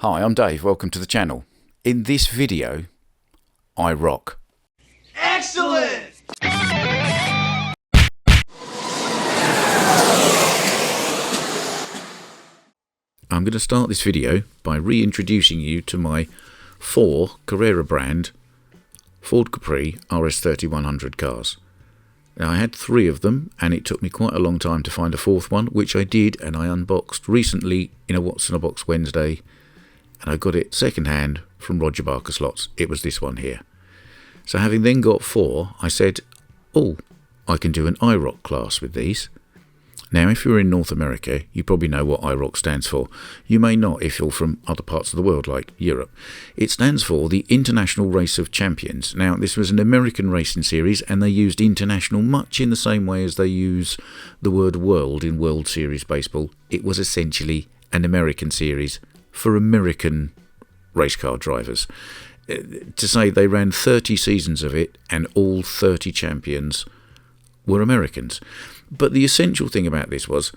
Hi, I'm Dave. Welcome to the channel. In this video, IROC. Excellent! I'm going to start this video by reintroducing you to my 4 Carrera brand Ford Capri RS3100 cars. Now, I had 3 of them and it took me quite a long time to find a 4th one, which I did, and I unboxed recently in a What's in a Box Wednesday, and I got it second hand from Roger Barker Slots. It was this one here. So having then got 4, I said, oh, I can do an IROC class with these. Now, if you're in North America, you probably know what IROC stands for. You may not if you're from other parts of the world, like Europe. It stands for the International Race of Champions. Now, this was an American racing series, and they used international much in the same way as they use the word world in World Series Baseball. It was essentially an American series for American race car drivers. To say they ran 30 seasons of it, and all 30 champions were Americans. But the essential thing about this was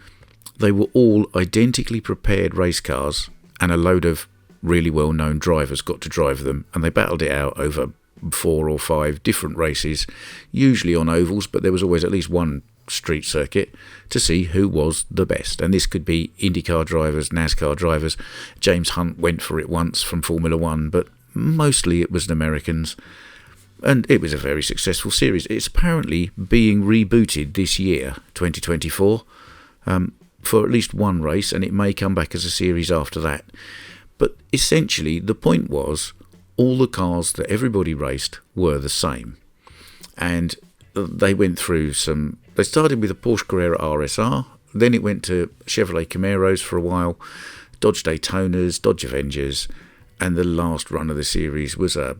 they were all identically prepared race cars, and a load of really well-known drivers got to drive them, and they battled it out over 4 or 5 different races, usually on ovals, but there was always at least one street circuit to see who was the best. And this could be IndyCar drivers, NASCAR drivers. James Hunt went for it once from Formula 1, but mostly it was Americans. And it was a very successful series. It's apparently being rebooted this year, 2024, for at least one race, and it may come back as a series after that. But essentially, the point was, all the cars that everybody raced were the same. And they went through some... They started with a Porsche Carrera RSR, then it went to Chevrolet Camaros for a while, Dodge Daytonas, Dodge Avengers, and the last run of the series was a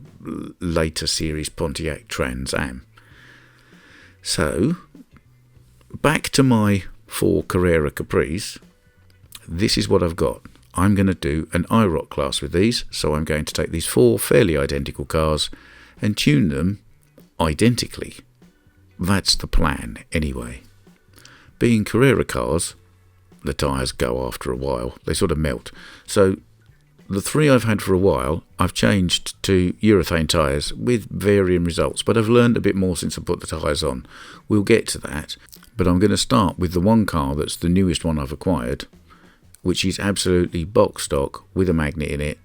later series Pontiac Trans Am. So, back to my 4 Carrera Capris. This is what I've got. I'm going to do an IROC class with these, so I'm going to take these 4 fairly identical cars and tune them identically. That's the plan, anyway. Being Carrera cars, the tyres go after a while. They sort of melt. So, the 3 I've had for a while, I've changed to urethane tyres with varying results, but I've learned a bit more since I put the tyres on. We'll get to that, but I'm going to start with the one car that's the newest one I've acquired, which is absolutely box stock with a magnet in it,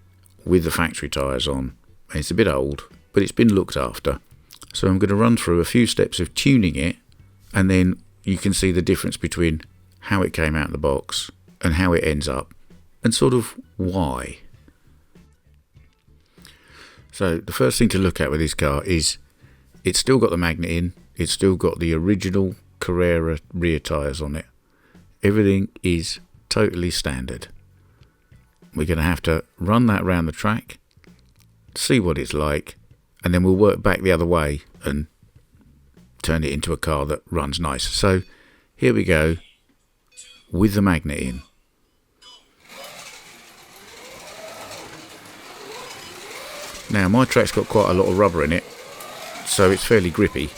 with the factory tyres on. And it's a bit old, but it's been looked after. So I'm going to run through a few steps of tuning it, and then you can see the difference between how it came out of the box and how it ends up, and sort of why. So the first thing to look at with this car is it's still got the magnet in, it's still got the original Carrera rear tyres on it. Everything is totally standard. We're going to have to run that around the track, see what it's like, and then we'll work back the other way and turn it into a car that runs nice. So here we go with the magnet in. Now, my track's got quite a lot of rubber in it, so it's fairly grippy.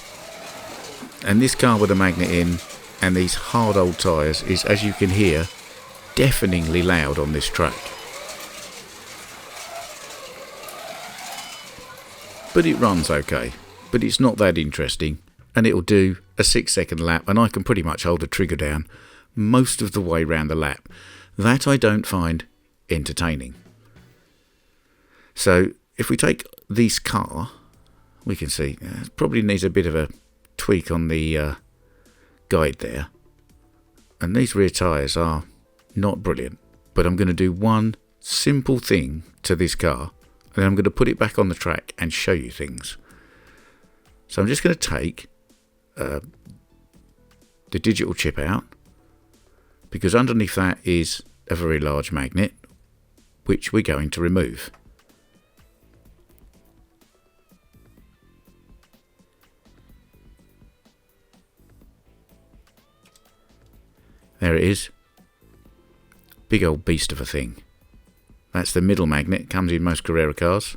And this car with a magnet in and these hard old tyres is, as you can hear, deafeningly loud on this track. But it runs okay, but it's not that interesting, and it'll do a 6-second lap, and I can pretty much hold the trigger down most of the way round the lap. That I don't find entertaining. So, if we take this car, we can see it probably needs a bit of a tweak on the guide there. And these rear tyres are not brilliant. But I'm going to do one simple thing to this car, and then I'm going to put it back on the track and show you things. So I'm just going to take the digital chip out, because underneath that is a very large magnet, which we're going to remove. There it is. Big old beast of a thing. That's the middle magnet. Comes in most Carrera cars.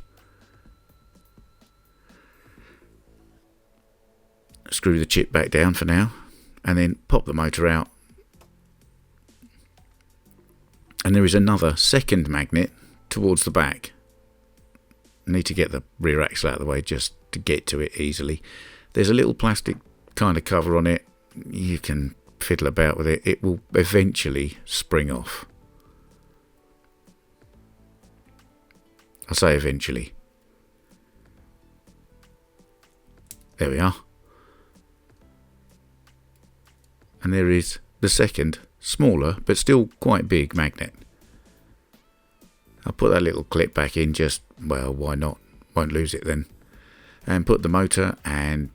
Screw the chip back down for now, and then pop the motor out. And there is another second magnet towards the back. Need to get the rear axle out of the way just to get to it easily. There's a little plastic kind of cover on it. You can fiddle about with it. It will eventually spring off. I say eventually. There we are. And there is the second, smaller but still quite big magnet. I'll put that little clip back in just, well, why not? Won't lose it then. And put the motor and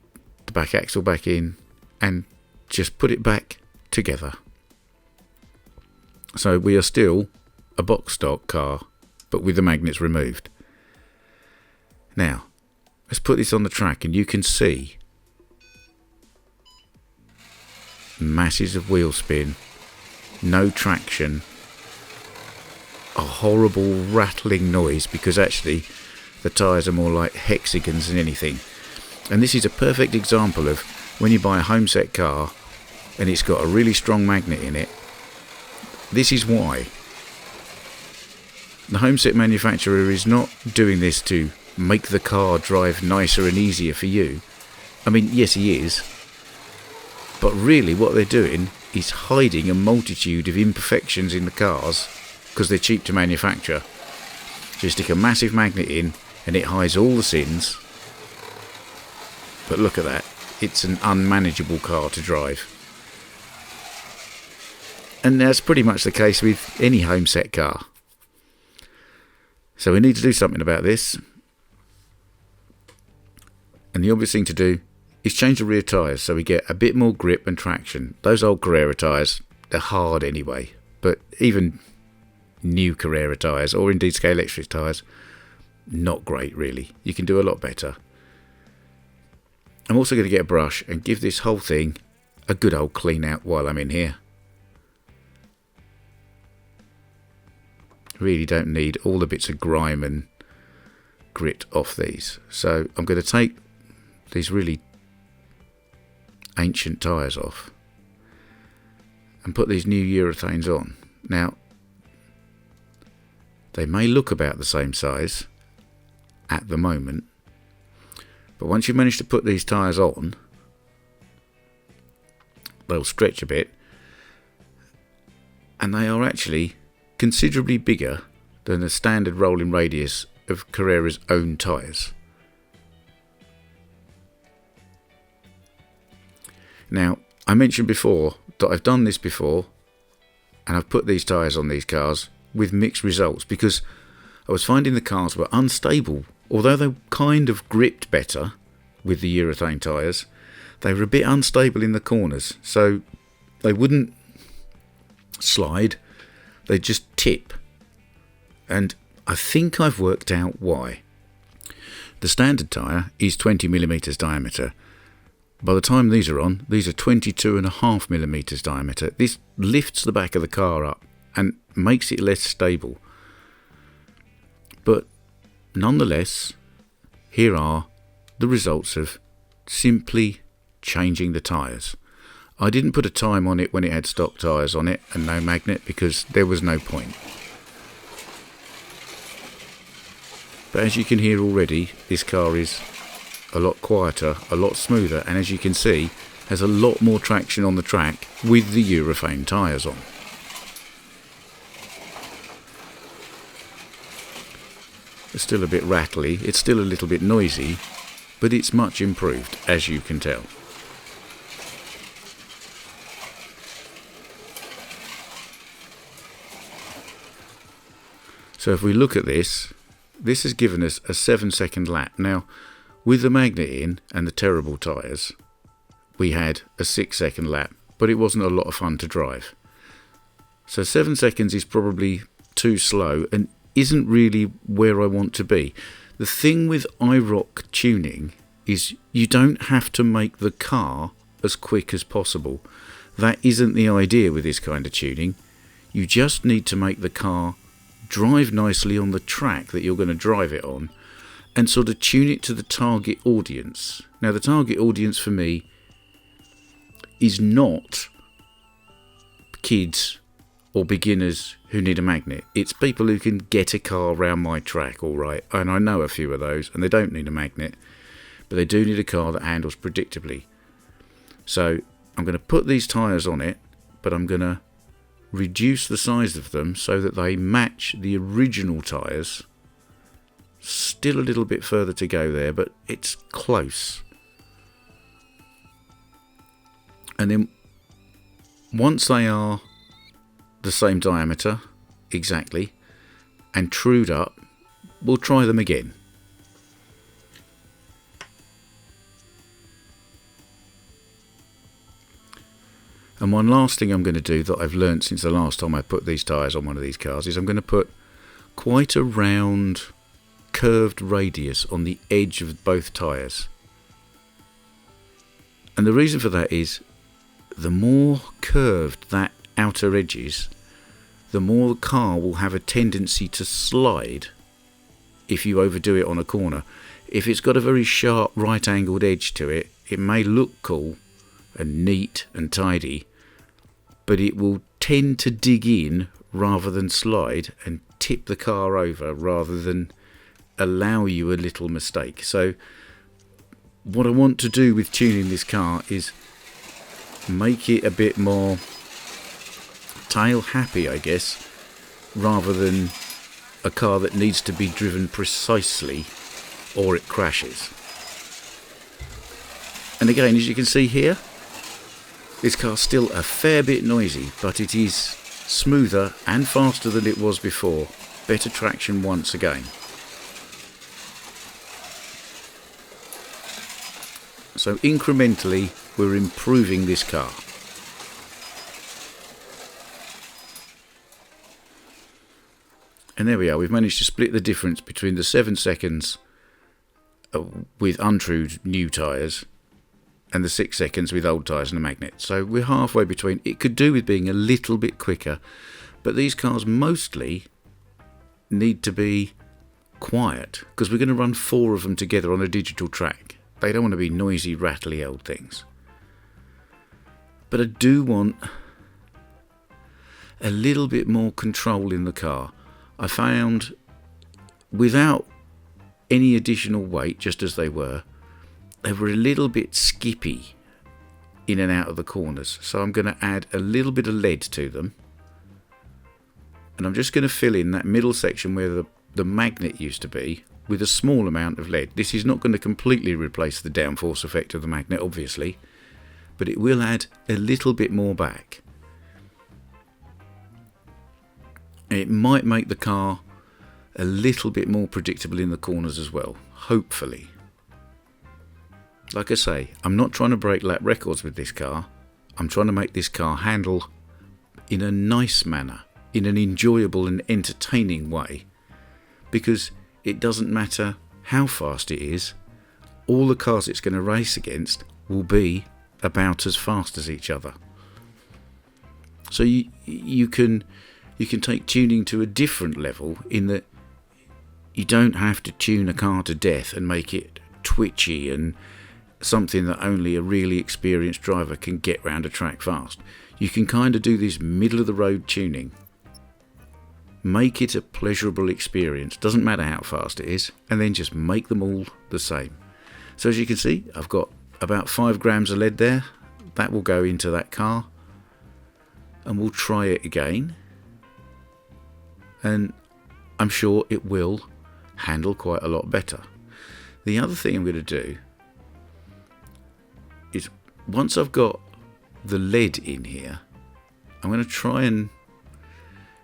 the back axle back in and just put it back together. So we are still a box stock car, but with the magnets removed. Now, let's put this on the track and you can see masses of wheel spin, no traction, a horrible rattling noise because actually the tyres are more like hexagons than anything. And this is a perfect example of when you buy a home set car and it's got a really strong magnet in it. This is why. The home set manufacturer is not doing this to make the car drive nicer and easier for you. I mean, yes, he is. But really what they're doing is hiding a multitude of imperfections in the cars because they're cheap to manufacture. So you stick a massive magnet in and it hides all the sins. But look at that. It's an unmanageable car to drive. And that's pretty much the case with any home set car. So we need to do something about this. And the obvious thing to do is change the rear tyres so we get a bit more grip and traction. Those old Carrera tyres, they're hard anyway. But even new Carrera tyres, or indeed Scale Electric tyres, not great really. You can do a lot better. I'm also going to get a brush and give this whole thing a good old clean out while I'm in here. Really don't need all the bits of grime and grit off these. So I'm going to take these really ancient tyres off and put these new urethanes on. Now, they may look about the same size at the moment, but once you manage to put these tyres on, they'll stretch a bit, and they are actually considerably bigger than the standard rolling radius of Carrera's own tyres. Now, I mentioned before that I've done this before and I've put these tyres on these cars with mixed results because I was finding the cars were unstable. Although they kind of gripped better with the urethane tyres, they were a bit unstable in the corners, so they wouldn't slide, they'd just tip. And I think I've worked out why. The standard tyre is 20mm diameter. By the time these are on, these are 22.5mm diameter. This lifts the back of the car up and makes it less stable. But nonetheless, here are the results of simply changing the tyres. I didn't put a time on it when it had stock tyres on it and no magnet because there was no point. But as you can hear already, this car is a lot quieter, a lot smoother, and as you can see, has a lot more traction on the track with the urethane tyres on. It's still a bit rattly, it's still a little bit noisy, but it's much improved, as you can tell. So if we look at this, this has given us a 7-second lap. Now, with the magnet in and the terrible tyres, we had a 6-second lap, but it wasn't a lot of fun to drive. So 7 seconds is probably too slow and isn't really where I want to be. The thing with IROC tuning is you don't have to make the car as quick as possible. That isn't the idea with this kind of tuning. You just need to make the car drive nicely on the track that you're going to drive it on and sort of tune it to the target audience. Now, the target audience for me is not kids or beginners who need a magnet. It's people who can get a car around my track, all right. And I know a few of those, and they don't need a magnet, but they do need a car that handles predictably. So I'm going to put these tyres on it, but I'm going to reduce the size of them so that they match the original tyres. Still a little bit further to go there, but it's close. And then once they are the same diameter exactly and trued up, we'll try them again. And one last thing I'm going to do that I've learnt since the last time I put these tyres on one of these cars is I'm going to put quite a round curved radius on the edge of both tyres. And the reason for that is the more curved that outer edge is, the more the car will have a tendency to slide if you overdo it on a corner. If it's got a very sharp right angled edge to it, it may look cool and neat and tidy, but it will tend to dig in rather than slide and tip the car over rather than allow you a little mistake. So what I want to do with tuning this car is make it a bit more tail happy, I guess, rather than a car that needs to be driven precisely or it crashes. And again, as you can see here, this car's still a fair bit noisy, but it is smoother and faster than it was before. Better traction once again. So incrementally, we're improving this car. And there we are, we've managed to split the difference between the 7 seconds with untrued new tyres and the 6 seconds with old tyres and a magnet. So we're halfway between. It could do with being a little bit quicker, but these cars mostly need to be quiet because we're going to run 4 of them together on a digital track. They don't want to be noisy, rattly old things. But I do want a little bit more control in the car. I found without any additional weight, just as they were a little bit skippy in and out of the corners. So I'm going to add a little bit of lead to them. And I'm just going to fill in that middle section where the magnet used to be with a small amount of lead. This is not going to completely replace the downforce effect of the magnet, obviously, but it will add a little bit more back. It might make the car a little bit more predictable in the corners as well, hopefully. Like I say, I'm not trying to break lap records with this car. I'm trying to make this car handle in a nice manner, in an enjoyable and entertaining way, because it doesn't matter how fast it is, all the cars it's going to race against will be about as fast as each other. So you can take tuning to a different level in that you don't have to tune a car to death and make it twitchy and something that only a really experienced driver can get round a track fast. You can kind of do this middle of the road tuning. Make it a pleasurable experience, doesn't matter how fast it is, and then just make them all the same. So as you can see, I've got about 5 grams of lead there. That will go into that car, and we'll try it again. And I'm sure it will handle quite a lot better. The other thing I'm going to do is, once I've got the lead in here, I'm going to try and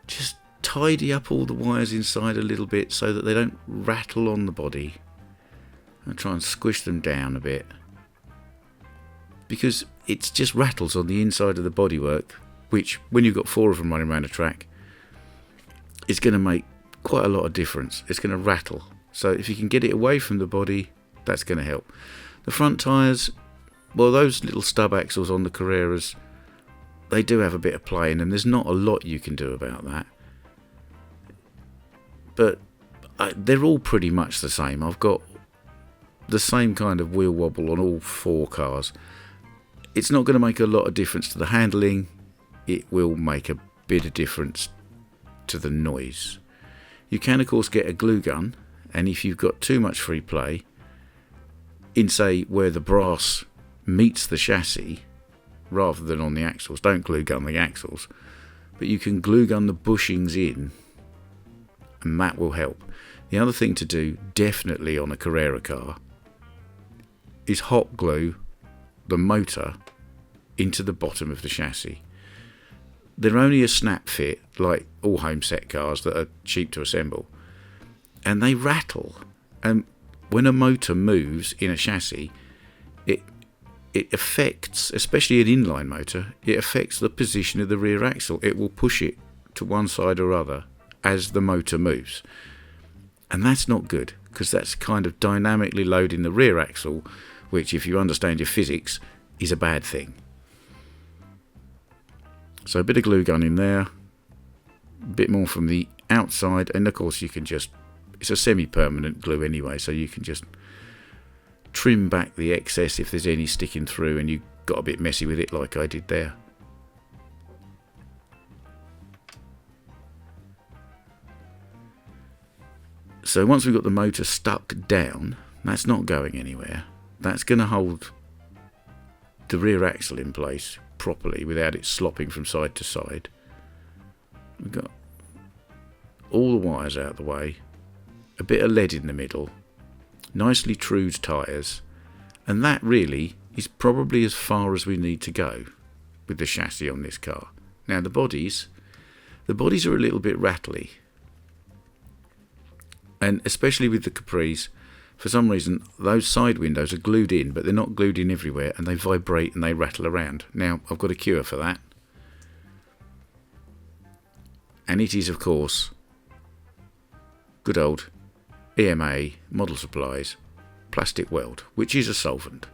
just tidy up all the wires inside a little bit so that they don't rattle on the body. I'll try and squish them down a bit, because it just rattles on the inside of the bodywork, which when you've got 4 of them running around a track, it's going to make quite a lot of difference. It's going to rattle. So if you can get it away from the body, that's going to help. The front tyres, well, those little stub axles on the Carreras, they do have a bit of play in them. There's not a lot you can do about that. But they're all pretty much the same. I've got the same kind of wheel wobble on all 4 cars. It's not going to make a lot of difference to the handling. It will make a bit of difference to the noise. You can of course get a glue gun, and if you've got too much free play, in say where the brass meets the chassis rather than on the axles, don't glue gun the axles, but you can glue gun the bushings in, and that will help. The other thing to do, definitely on a Carrera car, is hot glue the motor into the bottom of the chassis. They're only a snap fit, like all home set cars that are cheap to assemble, and they rattle. And when a motor moves in a chassis, it affects, especially an inline motor, it affects the position of the rear axle. It will push it to one side or other as the motor moves. And that's not good, because that's kind of dynamically loading the rear axle, which, if you understand your physics, is a bad thing. So a bit of glue gun in there, a bit more from the outside, and of course you can just, it's a semi-permanent glue anyway, so you can just trim back the excess if there's any sticking through and you got a bit messy with it like I did there. So once we've got the motor stuck down, that's not going anywhere. That's going to hold the rear axle in place properly without it slopping from side to side. We've got all the wires out of the way, a bit of lead in the middle, nicely trued tyres, and that really is probably as far as we need to go with the chassis on this car. Now the bodies are a little bit rattly, and especially with the Capris, for some reason those side windows are glued in, but they're not glued in everywhere, and they vibrate and they rattle around. Now I've got a cure for that, and it is of course good old EMA Model Supplies plastic weld, which is a solvent.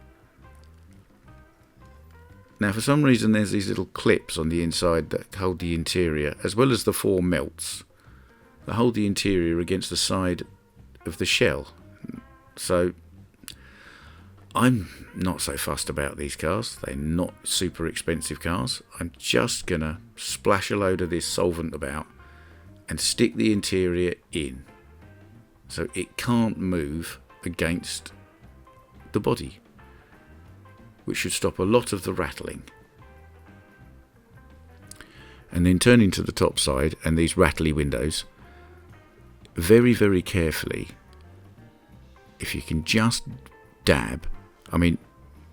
Now for some reason there's these little clips on the inside that hold the interior, as well as the 4 melts that hold the interior against the side of the shell. So I'm not so fussed about these cars. They're not super expensive cars. I'm just gonna splash a load of this solvent about and stick the interior in, so it can't move against the body, which should stop a lot of the rattling. And then turning to the top side and these rattly windows, very, very carefully, if you can just dab, I mean,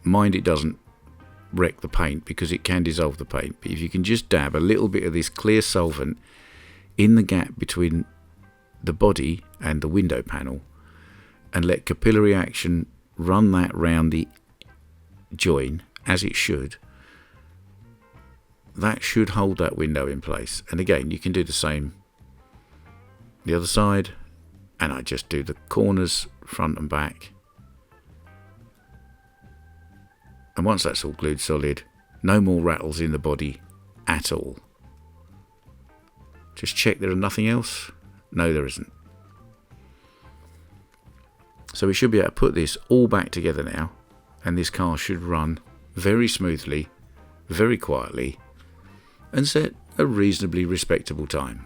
mind it doesn't wreck the paint because it can dissolve the paint, but if you can just dab a little bit of this clear solvent in the gap between the body and the window panel, and let capillary action run that round the join as it should, that should hold that window in place. And again, you can do the same the other side, and I just do the corners front and back, and once that's all glued solid, no more rattles in the body at all. Just check there are nothing else. No, there isn't. So we should be able to put this all back together now, and this car should run very smoothly, very quietly, and set a reasonably respectable time.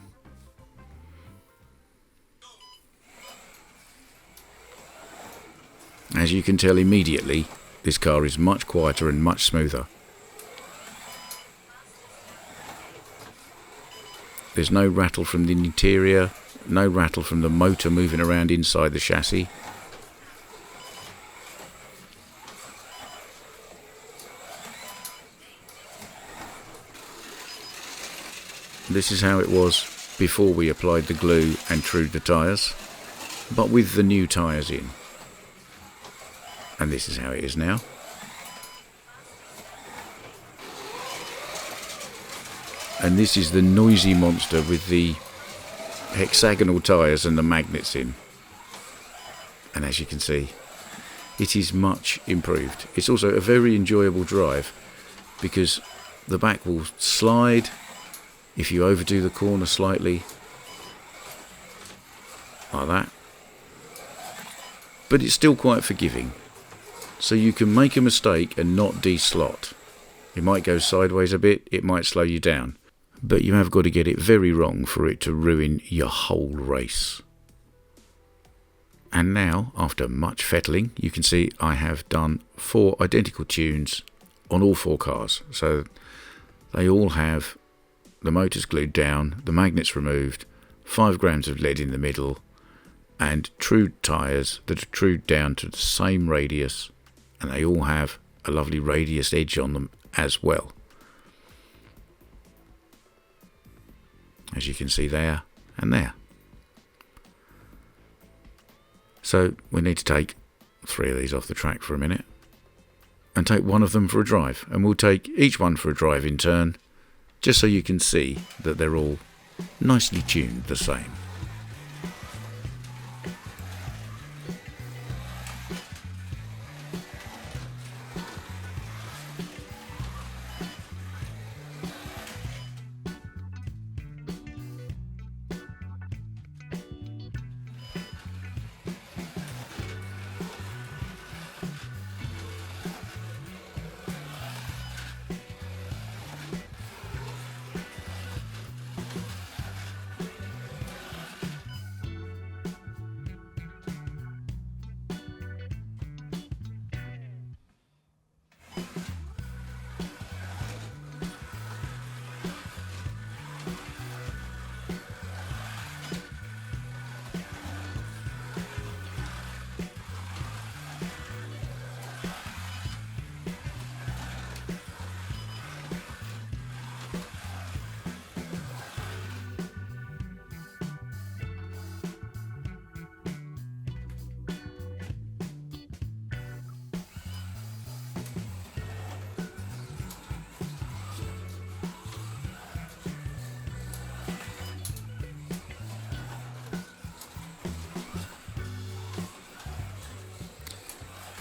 As you can tell immediately, this car is much quieter and much smoother. There's no rattle from the interior, no rattle from the motor moving around inside the chassis. This is how it was before we applied the glue and trued the tyres, but with the new tyres in. And this is how it is now. And this is the noisy monster with the hexagonal tyres and the magnets in. And as you can see, it is much improved. It's also a very enjoyable drive because the back will slide if you overdo the corner slightly, like that. But it's still quite forgiving. So you can make a mistake and not de-slot. It might go sideways a bit, it might slow you down. but you have got to get it very wrong for it to ruin your whole race. And now, after much fettling, you can see I have done 4 identical tunes on all 4 cars. So they all have the motors glued down, the magnets removed, 5 grams of lead in the middle, and true tyres that are trued down to the same radius, and they all have a lovely radius edge on them as well. As you can see there and there. So we need to take 3 of these off the track for a minute and take one of them for a drive, and we'll take each one for a drive in turn, just so you can see that they're all nicely tuned the same.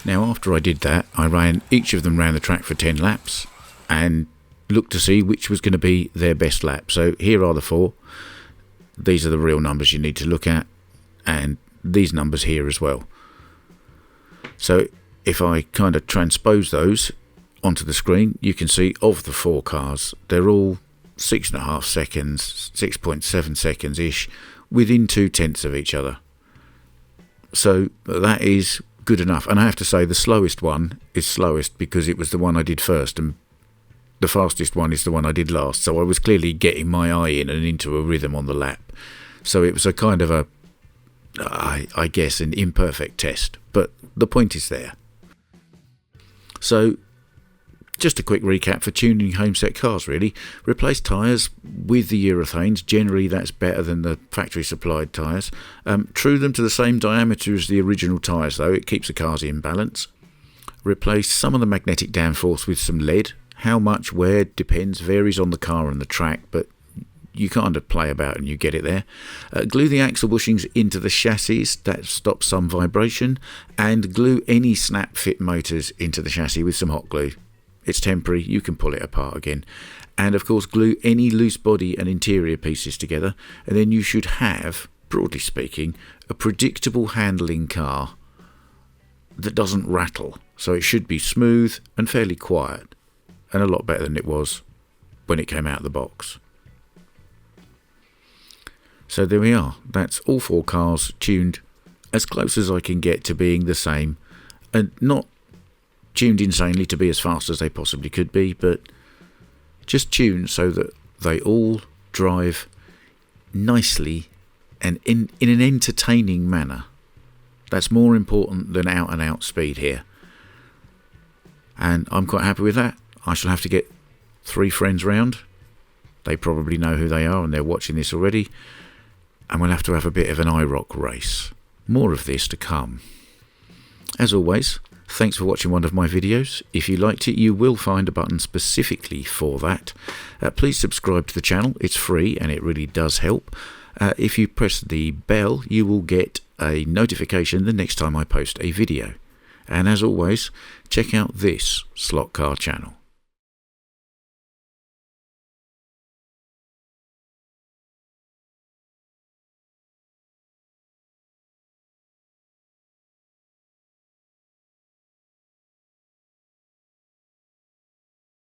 Now, after I did that, I ran each of them round the track for 10 laps and looked to see which was going to be their best lap. So here are the 4. These are the real numbers you need to look at, and these numbers here as well. So if I kind of transpose those onto the screen, you can see of the 4 cars, they're all 6.5 seconds, 6.7 seconds-ish, within 0.2 of each other. So that is good enough. And I have to say the slowest one is slowest because it was the one I did first, and the fastest one is the one I did last. So I was clearly getting my eye in and into a rhythm on the lap. So it was a kind of a, I guess, an imperfect test, but the point is there. So just a quick recap for tuning home-set cars, really. Replace tyres with the urethanes. Generally, that's better than the factory-supplied tyres. True them to the same diameter as the original tyres, though. It keeps the cars in balance. Replace some of the magnetic downforce with some lead. How much, where, depends, varies on the car and the track, but you kind of play about and you get it there. Glue the axle bushings into the chassis. That stops some vibration. And glue any snap-fit motors into the chassis with some hot glue. It's temporary, you can pull it apart again. And of course, glue any loose body and interior pieces together, and then you should have, broadly speaking, a predictable handling car that doesn't rattle. So it should be smooth and fairly quiet, and a lot better than it was when it came out of the box. So there we are. That's all 4 cars tuned as close as I can get to being the same, and not tuned insanely to be as fast as they possibly could be, but just tuned so that they all drive nicely and in an entertaining manner. That's more important than out and out speed here, and I'm quite happy with that. I shall have to get 3 friends round. They probably know who they are and they're watching this already, and we'll have to have a bit of an IROC race. More of this to come. As always, thanks for watching one of my videos. If you liked it, you will find a button specifically for that. Please subscribe to the channel. It's free and it really does help. If you press the bell, you will get a notification the next time I post a video. And as always, check out this slot car channel.